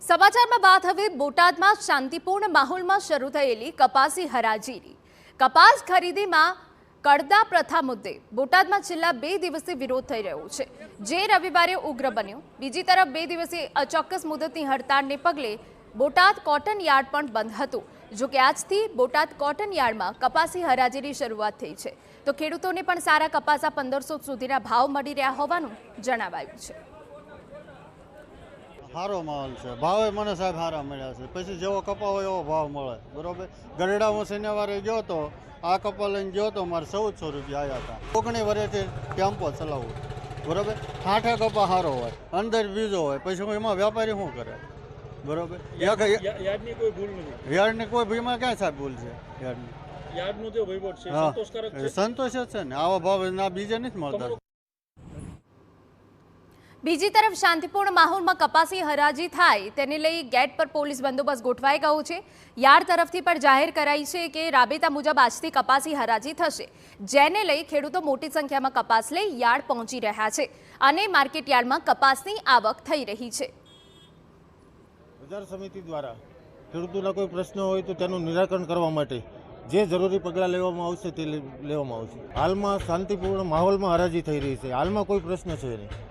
સમાચારમાં વાત હવે બોટાદમાં શાંતિપૂર્ણ માહોલમાં શરૂ થયેલી કપાસી હરાજીની કપાસ ખરીદીમાં કડદા પ્રથા મુદ્દે બોટાદમાં છેલ્લા 2 દિવસથી વિરોધ થઈ રહ્યો છે, જે રવિવારે ઉગ્ર બન્યો। બીજી તરફ 2 દિવસીય અચોક્કસ મુદતની હડતાળને પગલે બોટાદ કોટન યાર્ડ પણ બંધ હતું। જો કે આજથી બોટાદ કોટન યાર્ડમાં કપાસી હરાજીની શરૂઆત થઈ છે, તો ખેડૂતોને પણ સારા કપાસા 1500 સુધીના ભાવ મળી રહ્યા હોવાનું જણાવાયું છે। સારો માહોલ છે, ભાવે મને સાહેબ સારા મળ્યા છે। પછી જેવો કપા હોય એવો ભાવ મળે, બરોબર। ગરડા હું શનિવારે ગયો તો આ કપા લઈને ગયો તો મારે 1400 રૂપિયા આવ્યા હતા। કોકણી વર્ષથી ટેમ્પો ચલાવવું, બરોબર। ઠાઠા કપા સારો હોય, અંદર બીજો હોય, પછી હું એમાં વેપારી શું કરે, બરોબર। યાર્ડની કોઈ ભૂલ નથી, યાર્ડની કોઈ ભૂલમાં ક્યાં સાહેબ ભૂલ છે? યાર્ડનું જે વહીવટ છે સંતોષકારક છે, સંતોષ જ છે ને, આવા ભાવ ના બીજે નથી મળતા। બીજી તરફ શાંતિપૂર્ણ માહોલમાં કપાસી હરાજી થાય તેને લઈ ગેટ પર પોલીસ બંદોબસ્ત ગોઠવાઈ ગયો છે। યાર્ડ તરફથી પણ જાહેર કરાઈ છે કે રાબેતા મુજબ આજથી કપાસી હરાજી થશે, જેને લઈ ખેડૂતો મોટી સંખ્યામાં કપાસ લઈ યાર્ડ પહોંચી રહ્યા છે અને માર્કેટ યાર્ડમાં કપાસની આવક થઈ રહી છે। બજાર સમિતિ દ્વારા ખેડૂતોના કોઈ પ્રશ્ન હોય તો તેનું નિરાકરણ કરવા માટે જે જરૂરી પગલાં લેવામાં આવશે તે લેવામાં આવશે। હાલમાં શાંતિપૂર્ણ માહોલમાં હરાજી થઈ રહી છે, હાલમાં કોઈ પ્રશ્ન છે નહીં।